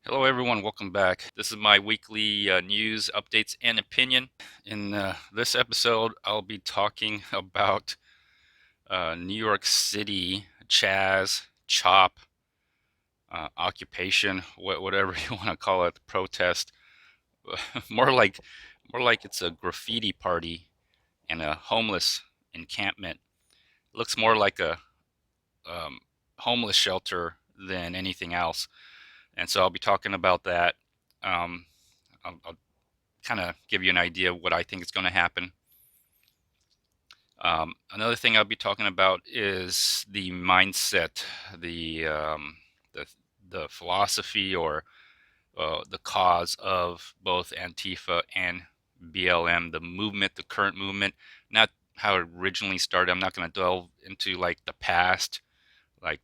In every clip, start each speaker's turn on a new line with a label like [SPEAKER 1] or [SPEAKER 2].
[SPEAKER 1] Hello, everyone. Welcome back. This is my weekly news updates and opinion. In this episode, I'll be talking about New York City CHAZ, CHOP, occupation, whatever you want to call it, protest. more like, more like it's a graffiti party and a homeless encampment. It looks more like a um, homeless shelter than anything else. And so I'll be talking about that. Um, I'll kind of give you an idea of what I think is going to happen. Another thing I'll be talking about is the mindset, the um, the, the philosophy or the cause of both Antifa and BLM, the movement, the current movement, not how it originally started. I'm not going to delve into like the past, like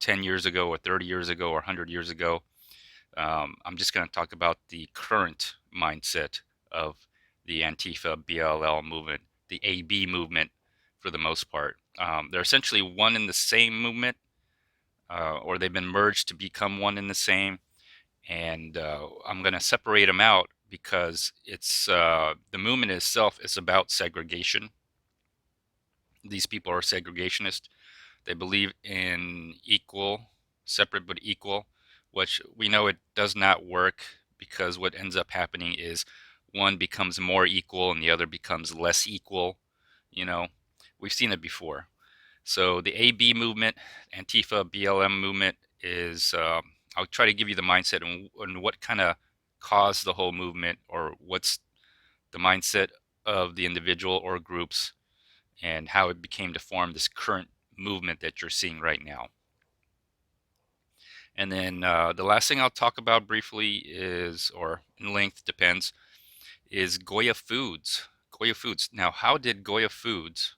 [SPEAKER 1] 10 years ago or 30 years ago or 100 years ago. I'm just going to talk about the current mindset of the Antifa BLM movement, the AB movement for the most part. They're essentially one in the same movement, or they've been merged to become one in the same. And I'm going to separate them out because it's the movement itself is about segregation. These people are segregationists. They believe in equal, separate but equal, which we know it does not work because what ends up happening is one becomes more equal and the other becomes less equal. You know, we've seen it before. So the AB movement, Antifa BLM movement is, I'll try to give you the mindset and what kind of caused the whole movement or what's the mindset of the individual or groups and how it became to form this current movement that you're seeing right now. And then the last thing I'll talk about briefly is, or in length, depends, is Goya Foods. Goya Foods. Now, how did Goya Foods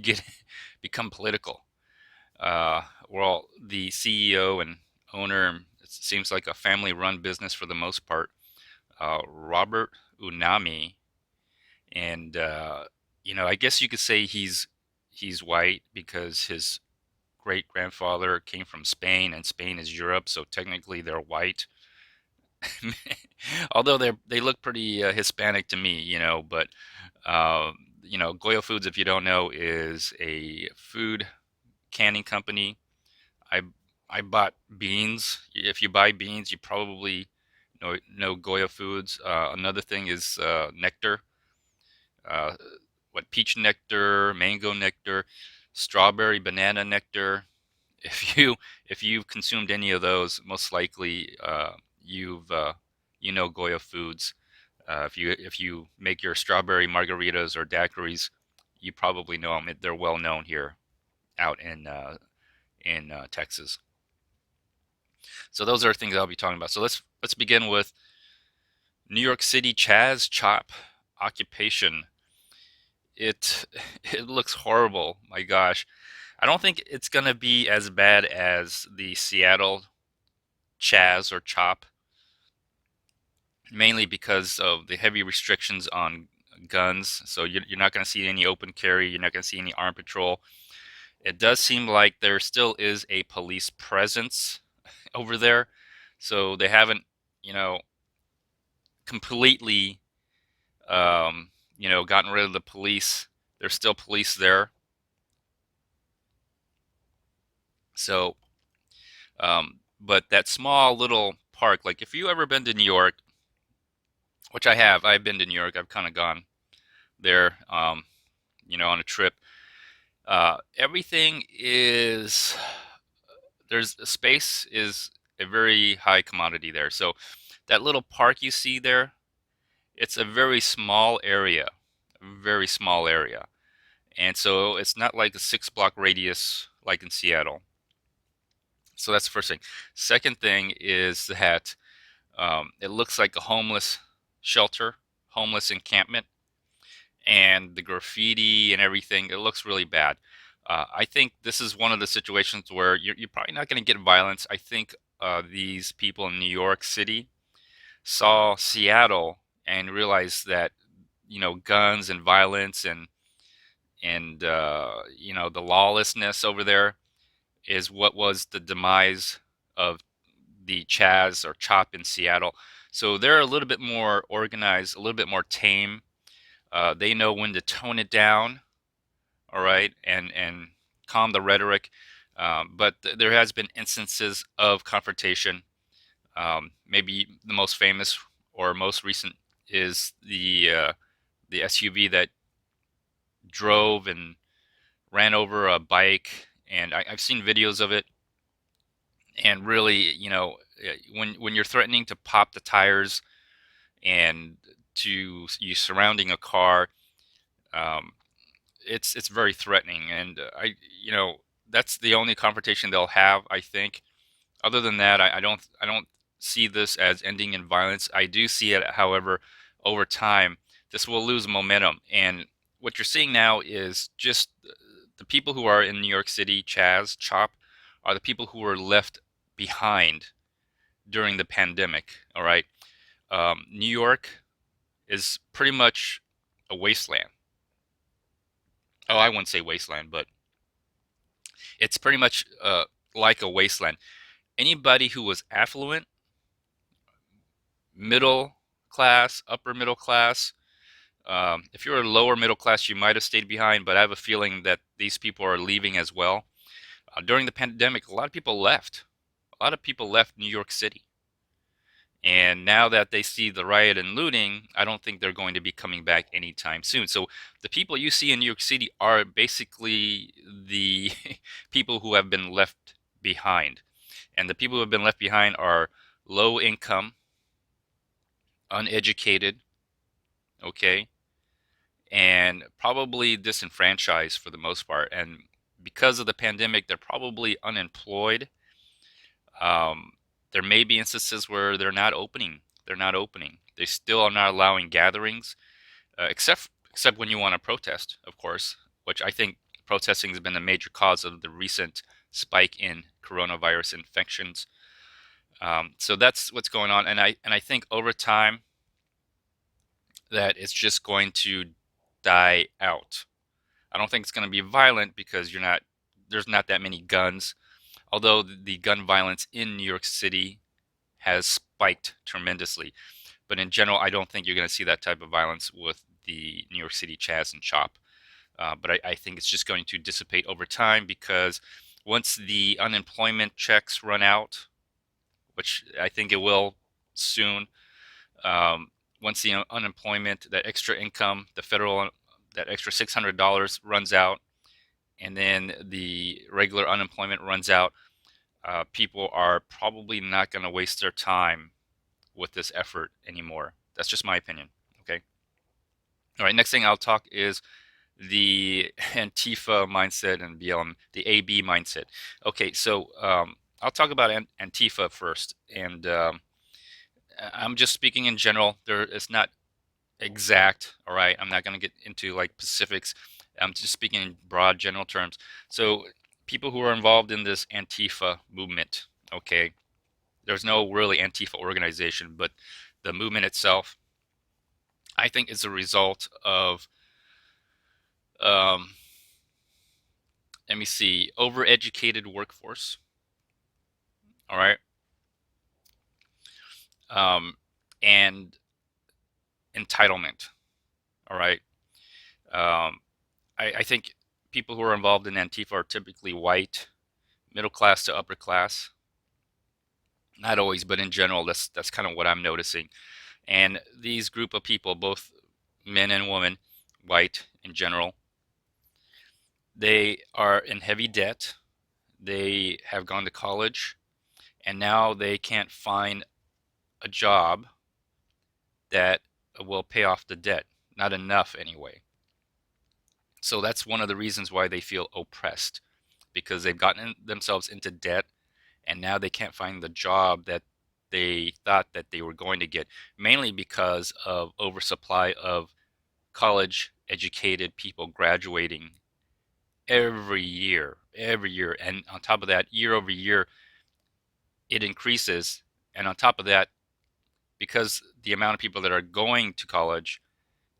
[SPEAKER 1] get become political? Well, the CEO and owner, it seems like a family-run business for the most part, Robert Unami, and I guess you could say he's white because his great grandfather came from Spain, and Spain is Europe, so technically they're white. Although they look pretty Hispanic to me, But Goya Foods, if you don't know, is a food canning company. I I bought beans. If you buy beans, you probably know Goya Foods. Another thing is nectar. Uh, what peach nectar, mango nectar, strawberry banana nectar. If you've consumed any of those, most likely you've Goya Foods. If you make your strawberry margaritas or daiquiris, you probably know them. They're well known here out in Texas. So those are things I'll be talking about. So let's begin with New York City CHAZ CHOP occupation. It it looks horrible. My gosh, I don't think it's gonna be as bad as the Seattle CHAZ or CHOP, mainly because of the heavy restrictions on guns. So you're not going to see any open carry. You're not going to see any armed patrol. It does seem like there still is a police presence over there. So they haven't, you know, completely, gotten rid of the police. There's still police there. So, but that small little park, like if you ever been to New York, which I have, I've been to New York. I've kind of gone there, on a trip. Everything is there's space is a very high commodity there. So that little park you see there, it's a very small area, and so it's not like a 6 block radius like in Seattle. So that's the first thing. Second thing is that it looks like a homeless shelter, homeless encampment, and the graffiti and everything. It looks really bad. I think this is one of the situations where you're probably not going to get violence. I think these people in New York City saw Seattle and realized that guns and violence and the lawlessness over there is what was the demise of the CHAZ or CHOP in Seattle. So they're a little bit more organized, a little bit more tame. They know when to tone it down, all right, and calm the rhetoric. But there has been instances of confrontation. Maybe the most famous or most recent is the SUV that drove and ran over a bike, and I've seen videos of it. And really, when you're threatening to pop the tires and to you surrounding a car, um, it's very threatening. And that's the only confrontation they'll have, I think. Other than that, I don't see this as ending in violence. I do see it, however, over time, this will lose momentum. And what you're seeing now is just the people who are in New York City, Chaz, Chop, are the people who were left behind during the pandemic. All right, New York is pretty much a wasteland. Oh, I wouldn't say wasteland, but it's pretty much like a wasteland. Anybody who was affluent, middle class, upper middle class. If you're a lower middle class, you might have stayed behind, but I have a feeling that these people are leaving as well. During the pandemic, a lot of people left. A lot of people left New York City. And now that they see the riot and looting, I don't think they're going to be coming back anytime soon. So the people you see in New York City are basically the people who have been left behind. And the people who have been left behind are low income, uneducated, okay, and probably disenfranchised for the most part. And because of the pandemic, they're probably unemployed. Um, there may be instances where they're not opening. They're not opening. They still are not allowing gatherings, except when you want to protest, of course, which I think protesting has been a major cause of the recent spike in coronavirus infections. So that's what's going on, and I think over time that it's just going to die out. I don't think it's going to be violent because there's not that many guns. Although the gun violence in New York City has spiked tremendously, but in general, I don't think you're going to see that type of violence with the New York City Chaz and Chop. But I think it's just going to dissipate over time because once the unemployment checks run out, which I think it will soon, um, once the unemployment, that extra income, the federal, that extra $600 runs out, and then the regular unemployment runs out, people are probably not going to waste their time with this effort anymore. That's just my opinion. Okay. All right. Next thing I'll talk is the Antifa mindset and BLM, the AB mindset. Okay. So I'll talk about Antifa first, and I'm just speaking in general. It's not exact. All right. I'm not going to get into like specifics. I'm just speaking in broad general terms. So people who are involved in this Antifa movement, okay, there's no really Antifa organization, but the movement itself, I think, is a result of, um, let me see, overeducated workforce, all right, um, and entitlement, all right. Um, I think people who are involved in Antifa are typically white, middle class to upper class. Not always, but in general, that's kind of what I'm noticing. And these group of people, both men and women, white in general, they are in heavy debt. They have gone to college, and now they can't find a job that will pay off the debt. Not enough, anyway. So that's one of the reasons why they feel oppressed, because they've gotten themselves into debt, and now they can't find the job that they thought that they were going to get, mainly because of oversupply of college educated people graduating every year. And on top of that, year over year, it increases. And on top of that, because the amount of people that are going to college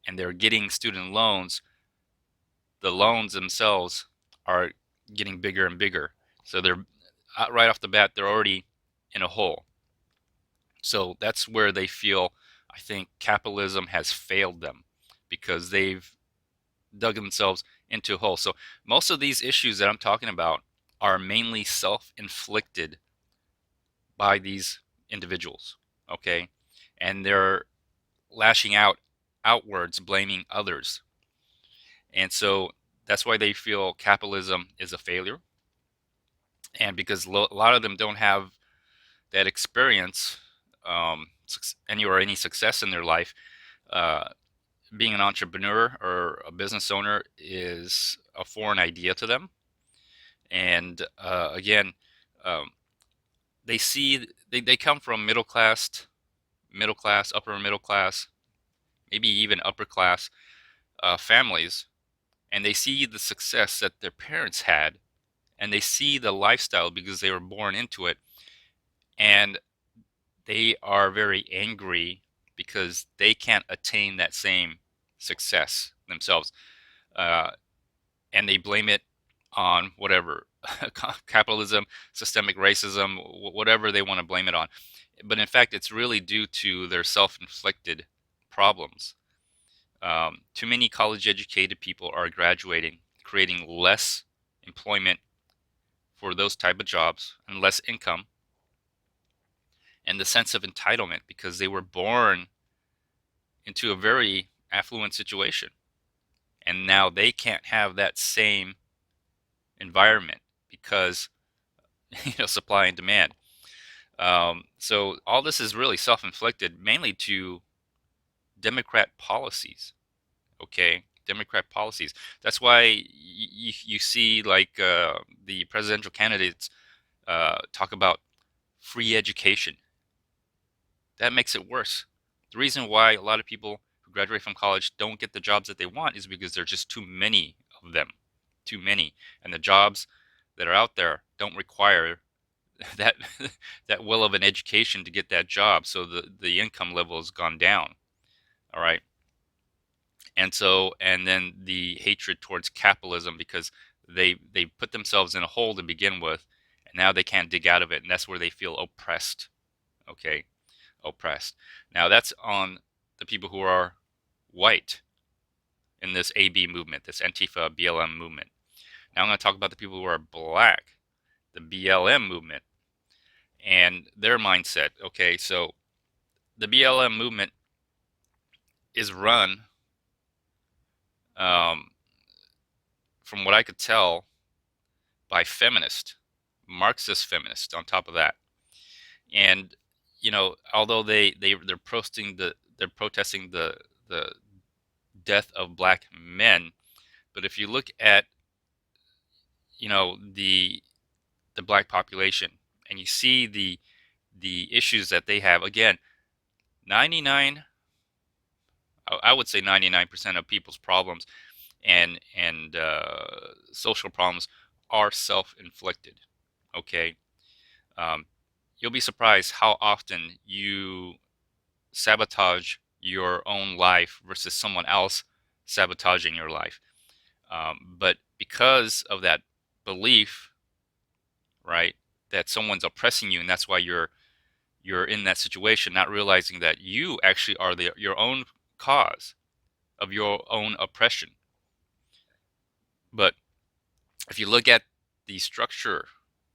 [SPEAKER 1] and they're getting student loans, the loans themselves are getting bigger and bigger. So they're right off the bat, they're already in a hole. So that's where they feel, I think, capitalism has failed them because they've dug themselves into a hole. So most of these issues that I'm talking about are mainly self-inflicted by these individuals, okay? And they're lashing out outwards, blaming others. And so that's why they feel capitalism is a failure. And because a lot of them don't have that experience, any success in their life, uh, being an entrepreneur or a business owner is a foreign idea to them. And again, um, they come from middle class, upper middle class, maybe even upper class families, and they see the success that their parents had, and they see the lifestyle because they were born into it, and they are very angry because they can't attain that same success themselves. Uh, and they blame it on whatever capitalism, systemic racism, whatever they want to blame it on. But in fact, it's really due to their self-inflicted problems. Too many college-educated people are graduating, creating less employment for those type of jobs and less income, and the sense of entitlement because they were born into a very affluent situation, and now they can't have that same environment because supply and demand. So all this is really self-inflicted, mainly to Democrat policies. Okay, Democrat policies. That's why you see like the presidential candidates talk about free education. That makes it worse. The reason why a lot of people who graduate from college don't get the jobs that they want is because there are just too many of them, too many, and the jobs that are out there don't require that that well of an education to get that job. So the income level has gone down. All right. And then the hatred towards capitalism because they put themselves in a hole to begin with, and now they can't dig out of it, and that's where they feel oppressed. Okay, oppressed. Now that's on the people who are white in this AB movement, this Antifa BLM movement. Now I'm going to talk about the people who are black, the BLM movement, and their mindset. Okay, so the BLM movement is run, um, from what I could tell, by feminists, Marxist feminists. On top of that, and although they're protesting the death of black men, but if you look at the black population and you see the issues that they have, again, 99, I would say 99% of people's problems and social problems are self-inflicted. Okay, um, you'll be surprised how often you sabotage your own life versus someone else sabotaging your life. But because of that belief, right, that someone's oppressing you, and that's why you're in that situation, not realizing that you actually are your own cause of your own oppression. But if you look at the structure,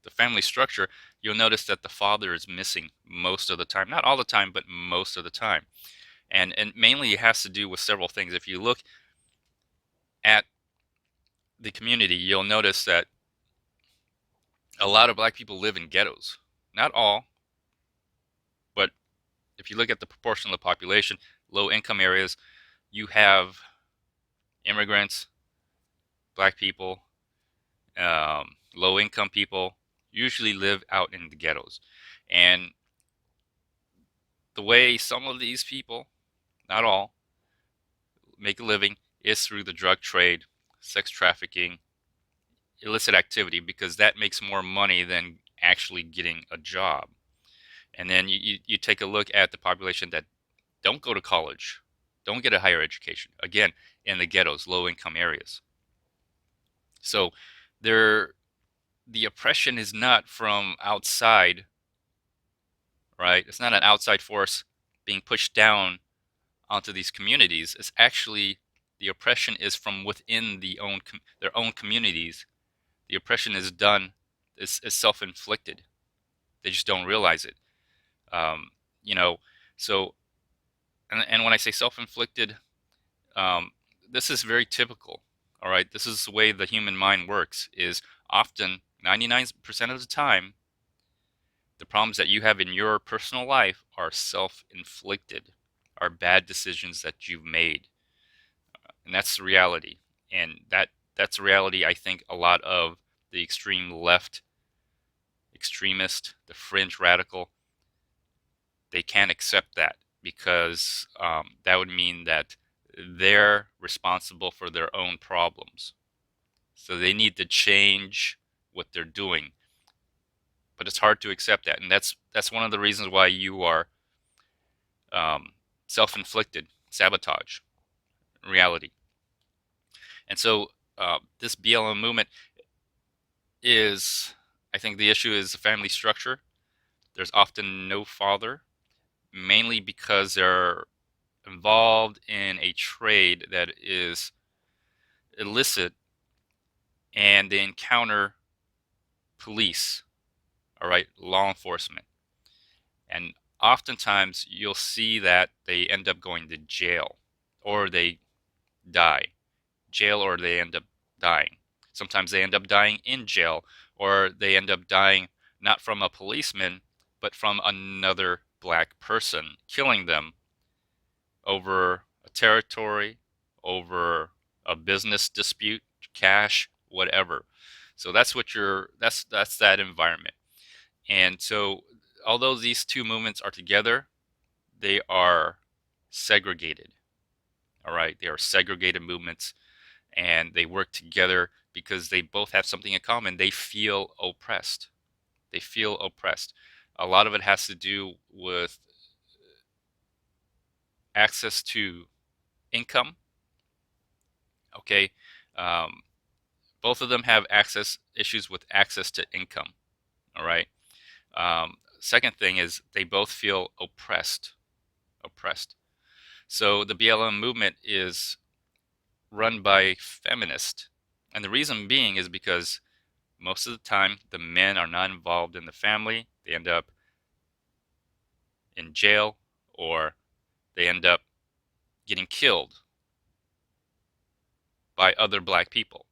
[SPEAKER 1] the family structure, you'll notice that the father is missing most of the time. Not all the time, but most of the time. And mainly it has to do with several things. If you look at the community, you'll notice that a lot of black people live in ghettos. Not all, but if you look at the proportion of the population, low income areas, you have immigrants, black people, low income people usually live out in the ghettos. And the way some of these people, not all, make a living is through the drug trade, sex trafficking, illicit activity, because that makes more money than actually getting a job. And then you take a look at the population that don't go to college, don't get a higher education, again, in the ghettos, low income areas. So there, the oppression is not from outside, right? It's not an outside force being pushed down onto these communities. It's actually the oppression is from within their own communities. The oppression is self-inflicted. They just don't realize it. Um, you know, so and when I say self-inflicted, um, this is very typical. All right, this is the way the human mind works. Is often 99% of the time, the problems that you have in your personal life are self-inflicted, are bad decisions that you've made, and that's the reality. And that's a reality I think a lot of the extreme left extremist, the fringe radical, they can't accept that because that would mean that they're responsible for their own problems. So they need to change what they're doing. But it's hard to accept that, and that's one of the reasons why you are self-inflicted sabotage reality. And so this BLM movement is, I think the issue is the family structure. There's often no father, mainly because they're involved in a trade that is illicit and they encounter police, all right, law enforcement. And oftentimes you'll see that they end up going to jail or they die. Jail or they end up dying. Sometimes they end up dying in jail or they end up dying not from a policeman but from another black person killing them over a territory, over a business dispute, cash, whatever. So that's that environment. And so although these two movements are together, they are segregated. All right, they are segregated movements and they work together because they both have something in common. They feel oppressed. They feel oppressed. A lot of it has to do with access to income. Okay, um, both of them have access issues with access to income. All right. Second thing is they both feel oppressed. Oppressed. So the BLM movement is run by feminists, and the reason being is because most of the time the men are not involved in the family. They end up in jail or they end up getting killed by other black people.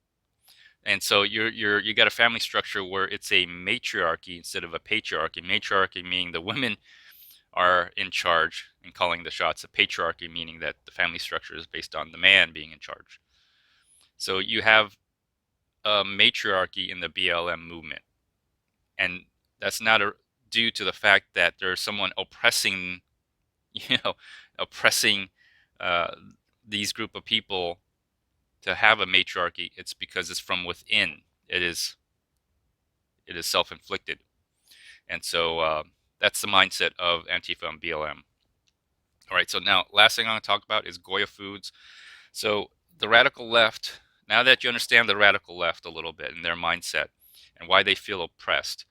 [SPEAKER 1] And so you got a family structure where it's a matriarchy instead of a patriarchy. Matriarchy meaning the women are in charge and calling the shots. A patriarchy meaning that the family structure is based on the man being in charge. So you have a matriarchy in the BLM movement, and that's not due to the fact that there's someone oppressing, you know, oppressing uh, these group of people to have a matriarchy. It's because it's from within. It is self-inflicted, and so that's the mindset of Antifa and BLM. All right. So now, last thing I'm going to talk about is Goya Foods. So the radical left. Now that you understand the radical left a little bit and their mindset and why they feel oppressed,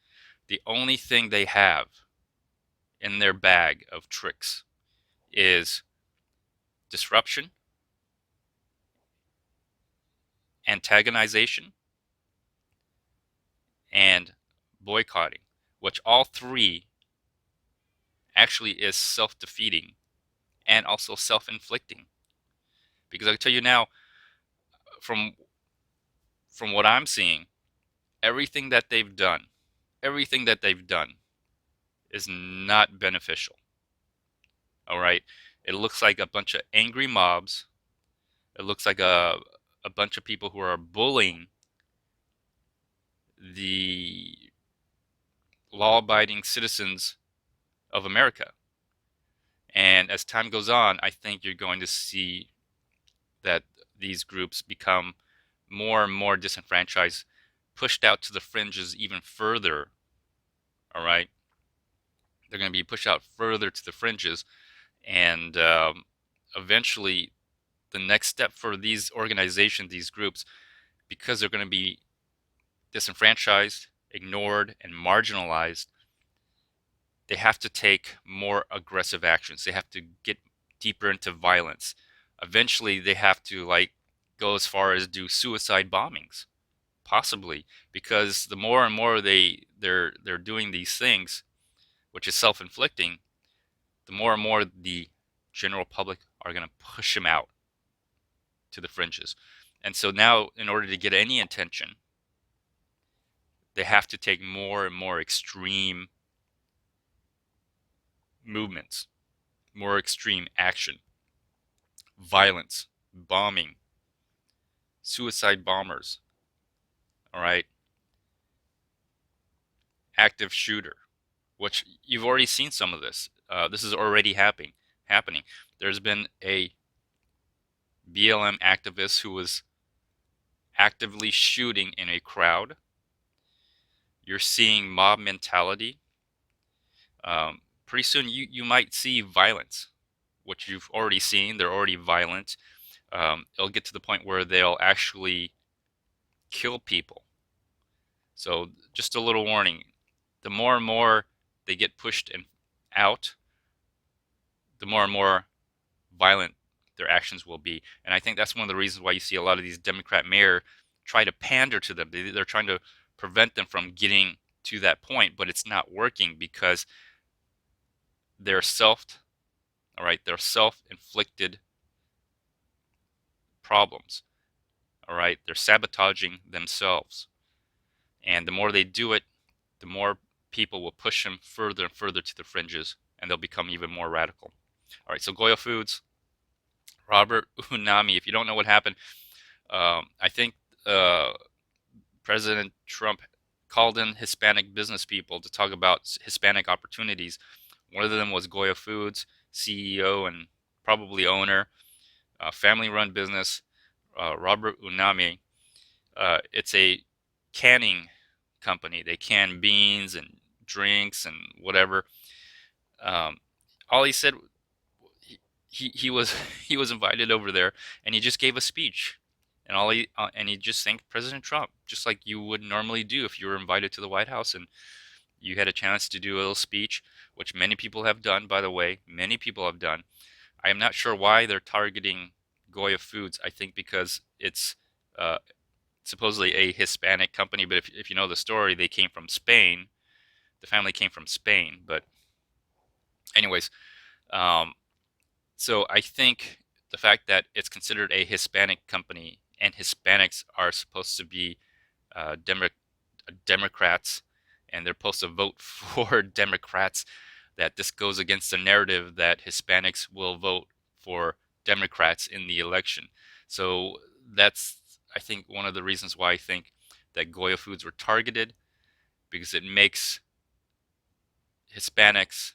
[SPEAKER 1] the only thing they have in their bag of tricks is disruption, antagonization, and boycotting, which all three actually is self-defeating and also self-inflicting. Because I can tell you now, from what I'm seeing, everything that they've done, everything that they've done is not beneficial. All right, it looks like a bunch of angry mobs. It looks like a bunch of people who are bullying the law-abiding citizens of America. And as time goes on, I think you're going to see that these groups become more and more disenfranchised, pushed out to the fringes even further. All right, they're going to be pushed out further to the fringes, and eventually, the next step for these organizations, these groups, because they're going to be disenfranchised, ignored, and marginalized, they have to take more aggressive actions. They have to get deeper into violence. Eventually, they have to like go as far as do suicide bombings, possibly, because the more and more they're doing these things, which is self-inflicting, the more and more the general public are going to push them out to the fringes. And so now, in order to get any attention, they have to take more and more extreme movements, more extreme action, violence, bombing, suicide bombers, all right, active shooter, which you've already seen some of this. This is already happening. There's been a BLM activist who was actively shooting in a crowd. You're seeing mob mentality. Pretty soon you might see violence, which you've already seen. They're already violent. It'll get to the point where they'll actually kill people. So just a little warning, the more and more they get pushed and out, the more and more violent their actions will be. And I think that's one of the reasons why you see a lot of these Democrat mayor try to pander to them. They're trying to prevent them from getting to that point, but it's not working because they're they're self-inflicted problems. All right, they're sabotaging themselves. And the more they do it, the more people will push them further and further to the fringes, and they'll become even more radical. All right, so Goya Foods, Robert Unami. If you don't know what happened, I think President Trump called in Hispanic business people to talk about Hispanic opportunities. One of them was Goya Foods CEO and probably owner, family-run business, Robert Unami. It's a canning company. They can beans and drinks and whatever. All he said, he was he was invited over there, and he just gave a speech, and he just thanked President Trump, just like you would normally do if you were invited to the White House and you had a chance to do a little speech, which many people have done, by the way. Many people have done. I am not sure why they're targeting Goya Foods. I think because it's uh, supposedly a Hispanic company, but if you know the story, they came from Spain. The family came from Spain. But anyways, um, so I think the fact that it's considered a Hispanic company and Hispanics are supposed to be Democrats and they're supposed to vote for Democrats, that this goes against the narrative that Hispanics will vote for Democrats in the election. So that's, I think, one of the reasons why I think that Goya Foods were targeted, because it makes Hispanics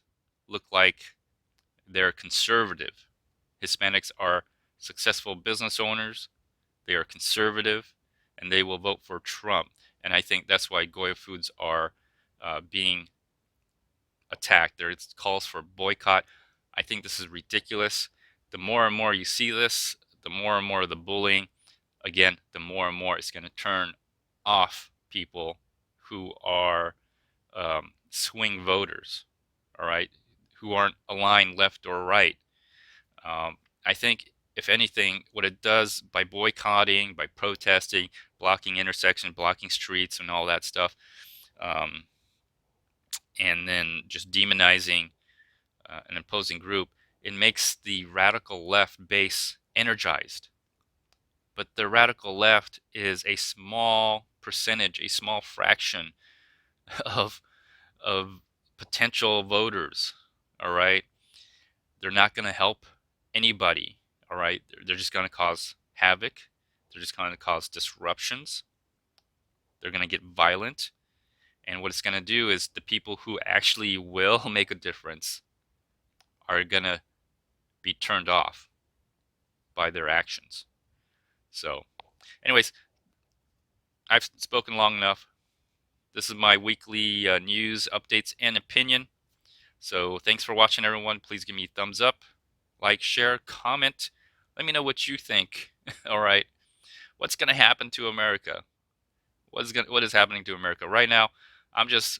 [SPEAKER 1] look like they're conservative. Hispanics are successful business owners, they are conservative, and they will vote for Trump. And I think that's why Goya Foods are being attacked. There's calls for boycott. I think this is ridiculous. The more and more you see this, the more and more the bullying, again, the more and more it's going to turn off people who are swing voters, all right, who aren't aligned left or right. I think, if anything, what it does by boycotting, by protesting, blocking intersections, blocking streets, and all that stuff, and then just demonizing an opposing group, it makes the radical left base energized. But the radical left is a small percentage, a small fraction of of potential voters. All right, they're not going to help anybody. All right, they're just going to cause havoc. They're just going to cause disruptions. They're going to get violent. And what it's going to do is the people who actually will make a difference are going to be turned off by their actions. So, anyways, I've spoken long enough. This is my weekly news updates and opinion. So, thanks for watching, everyone. Please give me a thumbs up, like, share, comment. Let me know what you think. All right, what's going to happen to America? What is happening to America right now? I'm just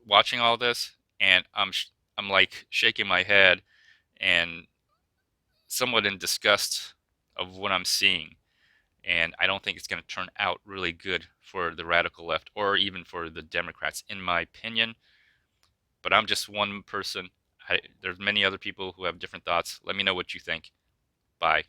[SPEAKER 1] watching all this, and I'm like shaking my head and somewhat in disgust of what I'm seeing. And I don't think it's going to turn out really good for the radical left or even for the Democrats, in my opinion. But I'm just one person. There's many other people who have different thoughts. Let me know what you think. Bye.